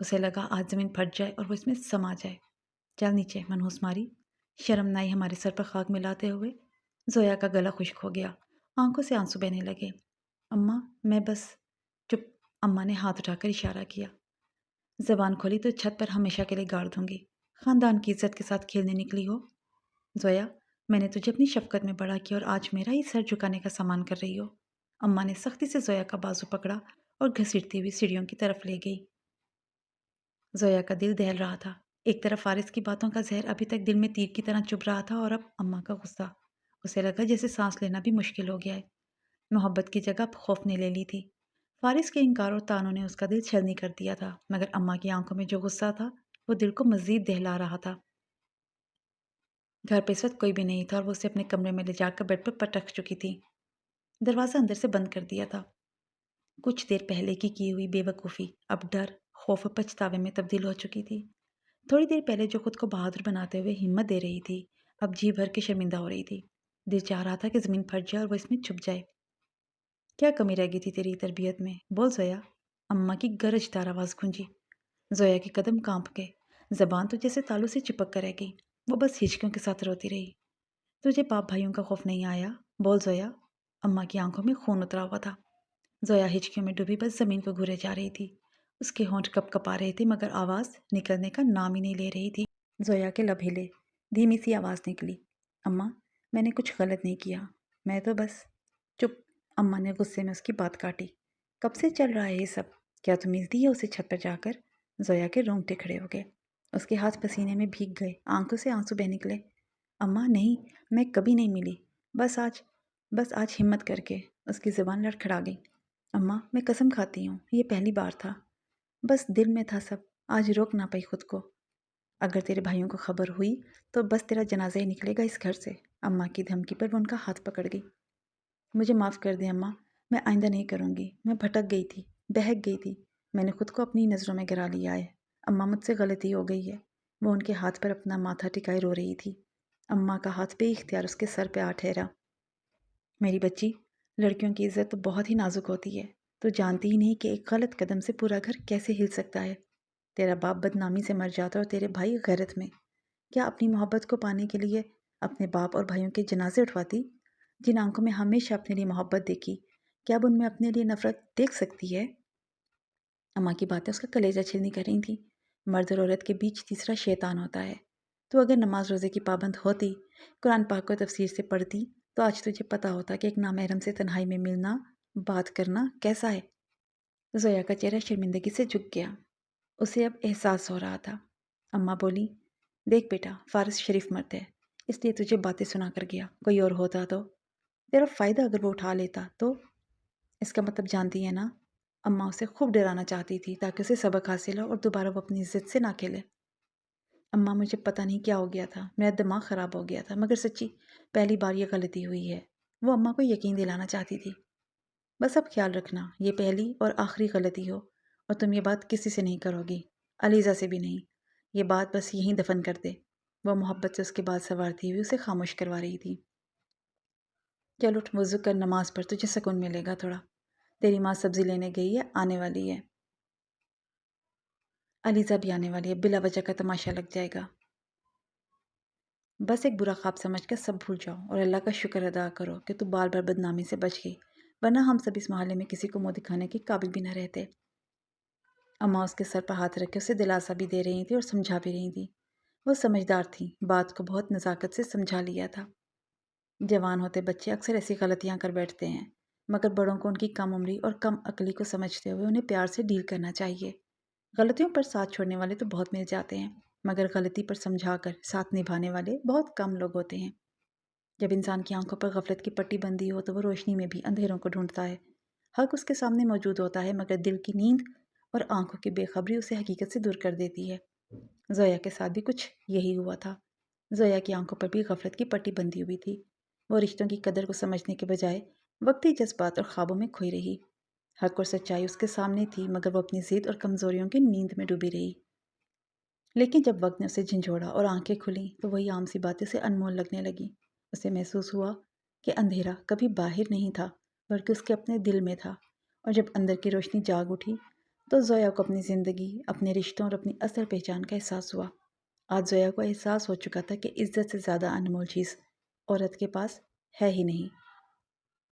اسے لگا آج زمین پھٹ جائے اور وہ اس میں سما جائے۔ چل نیچے، منحوس ماری، شرمنائی ہمارے سر پر خاک ملاتے ہوئے زویا کا گلا خشک ہو گیا، آنکھوں سے آنسو بہنے لگے۔ اماں میں بس چپ۔ اماں نے ہاتھ اٹھا کر اشارہ کیا۔ زبان کھولی تو چھت پر ہمیشہ کے لیے گاڑ دوں گی۔ خاندان کی عزت کے ساتھ کھیلنے نکلی ہو؟ زویا، میں نے تجھے اپنی شفقت میں بڑا کیا اور آج میرا ہی سر جھکانے کا سامان کر رہی ہو۔ اماں نے سختی سے زویا کا بازو پکڑا اور گھسیٹتی ہوئی سیڑھیوں کی طرف لے گئی۔ زویا کا دل دہل رہا تھا۔ ایک طرف فارس کی باتوں کا زہر ابھی تک دل میں تیر کی طرح چبھ رہا تھا اور اب اماں کا غصہ۔ اسے لگا جیسے سانس لینا بھی مشکل ہو گیا ہے۔ محبت کی جگہ خوف نے لے لی تھی۔ فارس کے انکار اور طعنوں نے اس کا دل چھلنی کر دیا تھا، مگر اماں کی آنکھوں میں جو غصہ تھا وہ دل کو مزید دہلا رہا تھا۔ گھر پہ اس وقت کوئی بھی نہیں تھا اور وہ اسے اپنے کمرے میں لے جا کر بیڈ پر پٹک چکی تھی۔ دروازہ اندر سے بند کر دیا تھا۔ کچھ دیر پہلے کی ہوئی بے وقوفی اب ڈر، خوف اور پچھتاوے میں تبدیل ہو چکی تھی۔ تھوڑی دیر پہلے جو خود کو بہادر بناتے ہوئے ہمت دے رہی تھی، اب جی بھر کے شرمندہ ہو رہی تھی۔ دل چاہ رہا تھا کہ زمین پھٹ جائے اور وہ اس میں چھپ جائے۔ کیا کمی رہ گئی تھی تیری تربیت میں؟ بول زویا۔ اماں کی گرجدار آواز گونجی۔ زویا کے قدم کانپ گئے، زبان تو جیسے تالوں سے چپک کر رہ گئی۔ وہ بس ہچکیوں کے ساتھ روتی رہی۔ تجھے باپ بھائیوں کا خوف نہیں آیا؟ بول زویا۔ اماں کی آنکھوں میں خون اترا ہوا تھا۔ زویا ہچکیوں میں ڈوبی بس زمین کو گھورے جا رہی تھی۔ اس کے ہونٹ کپ کپا رہے تھے مگر آواز نکلنے کا نام ہی نہیں لے رہی تھی۔ زویا کے لب ہلے، دھیمی سی آواز نکلی۔ اماں، میں نے کچھ غلط نہیں کیا، میں تو بس… چپ۔ اماں نے غصے میں اس کی بات کاٹی۔ کب سے چل رہا ہے یہ سب؟ کیا تم ملتی دی ہے اسے چھت پر جا کر؟ زویا کے رونگٹے کھڑے ہو گئے۔ اس کے ہاتھ پسینے میں بھیگ گئے، آنکھوں سے آنسو بہہ نکلے۔ اماں نہیں، میں کبھی نہیں ملی، بس آج ہمت کر کے۔ اس کی زبان لڑکھڑا گئی۔ اماں، میں قسم کھاتی ہوں، یہ پہلی بار تھا، بس دل میں تھا سب، آج روک نہ پائی خود کو۔ اگر تیرے بھائیوں کو خبر ہوئی تو بس تیرا جنازہ ہی نکلے گا اس گھر سے۔ اماں کی دھمکی پر وہ ان کا ہاتھ پکڑ گئی۔ مجھے معاف کر دیں اماں، میں آئندہ نہیں کروں گی، میں بھٹک گئی تھی، بہک گئی تھی، میں نے خود کو اپنی نظروں میں گرا لیا ہے۔ اماں، مجھ سے غلطی ہو گئی ہے۔ وہ ان کے ہاتھ پر اپنا ماتھا ٹکائے رو رہی تھی۔ اماں کا ہاتھ بے اختیار اس کے سر پہ آ ٹھہرا۔ میری بچی، لڑکیوں کی عزت تو بہت ہی نازک ہوتی ہے، تو جانتی ہی نہیں کہ ایک غلط قدم سے پورا گھر کیسے ہل سکتا ہے۔ تیرا باپ بدنامی سے مر جاتا اور تیرے بھائی غیرت میں۔ کیا اپنی محبت کو پانے کے لیے اپنے باپ اور بھائیوں کے جنازے اٹھواتی؟ جن آنکھوں میں ہمیشہ اپنے لیے محبت دیکھی، کیا اب ان میں اپنے لیے نفرت دیکھ سکتی ہے؟ اماں کی باتیں اس کا کلیجہ چھلنی کر رہی تھیں۔ مرد اور عورت کے بیچ تیسرا شیطان ہوتا ہے۔ تو اگر نماز روزے کی پابند ہوتی، قرآن پاک کو تفسیر سے پڑھتی، تو آج تجھے پتا ہوتا کہ ایک نامحرم سے تنہائی میں ملنا، بات کرنا کیسا ہے۔ زویا کا چہرہ شرمندگی سے جھک گیا۔ اسے اب احساس ہو رہا تھا۔ اماں بولی، دیکھ بیٹا، فارس شریف مرد ہے، اس لیے تجھے باتیں سنا کر گیا۔ کوئی اور ہوتا تو تیرا فائدہ اگر وہ اٹھا لیتا تو… اس کا مطلب جانتی ہے نا؟ اماں اسے خوب ڈرانا چاہتی تھی تاکہ اسے سبق حاصل ہو اور دوبارہ وہ اپنی عزت سے نہ کھیلے۔ اماں، مجھے پتہ نہیں کیا ہو گیا تھا، میرا دماغ خراب ہو گیا تھا، مگر سچی پہلی بار یہ غلطی ہوئی ہے۔ وہ اماں کو یقین دلانا چاہتی تھی۔ بس اب خیال رکھنا، یہ پہلی اور آخری غلطی ہو، اور تم یہ بات کسی سے نہیں کرو گی، علیزہ سے بھی نہیں۔ یہ بات بس یہیں دفن کر دے۔ وہ محبت سے اس کے بعد سنوارتی ہوئی اسے خاموش کروا رہی تھی۔ چل اٹھ، وضو کر، نماز پڑھ، تجھے سکون ملے گا تھوڑا۔ تیری ماں سبزی لینے گئی ہے، آنے والی ہے۔ علیزہ بھی آنے والی ہے، بلا وجہ کا تماشا لگ جائے گا۔ بس ایک برا خواب سمجھ کر سب بھول جاؤ اور اللہ کا شکر ادا کرو کہ تو بار بار بدنامی سے بچ گئی، ورنہ ہم سب اس محلے میں کسی کو منہ دکھانے کے قابل بھی نہ رہتے۔ اماں اس کے سر پر ہاتھ رکھ کے اسے دلاسا بھی دے رہی تھی اور سمجھا بھی رہی تھی۔ وہ سمجھدار تھی، بات کو بہت نزاکت سے سمجھا لیا تھا۔ جوان ہوتے بچے اکثر ایسی غلطیاں کر بیٹھتے ہیں، مگر بڑوں کو ان کی کم عمری اور کم عقلی کو سمجھتے ہوئے انہیں پیار سے ڈیل کرنا چاہیے۔ غلطیوں پر ساتھ چھوڑنے والے تو بہت مل جاتے ہیں، مگر غلطی پر سمجھا کر ساتھ نبھانے والے بہت کم لوگ ہوتے ہیں۔ جب انسان کی آنکھوں پر غفلت کی پٹی بندھی ہو تو وہ روشنی میں بھی اندھیروں کو ڈھونڈتا ہے۔ حق اس کے سامنے موجود ہوتا ہے، مگر دل کی نیند اور آنکھوں کی بے خبری اسے حقیقت سے دور کر دیتی ہے۔ زویا کے ساتھ بھی کچھ یہی ہوا تھا۔ زویا کی آنکھوں پر بھی غفلت کی پٹی بندھی ہوئی تھی۔ وہ رشتوں کی قدر کو سمجھنے کے بجائے وقتی جذبات اور خوابوں میں کھوئی رہی۔ حق اور سچائی اس کے سامنے تھی، مگر وہ اپنی ضد اور کمزوریوں کی نیند میں ڈوبی رہی۔ لیکن جب وقت نے اسے جھنجھوڑا اور آنکھیں کھلیں تو وہی عام سی باتیں اسے انمول لگنے لگیں۔ اسے محسوس ہوا کہ اندھیرا کبھی باہر نہیں تھا، بلکہ اس کے اپنے دل میں تھا، اور جب اندر کی روشنی جاگ اٹھی تو زویا کو اپنی زندگی، اپنے رشتوں اور اپنی اصل پہچان کا احساس ہوا۔ آج زویا کو احساس ہو چکا تھا کہ عزت سے زیادہ انمول چیز عورت کے پاس ہے ہی نہیں۔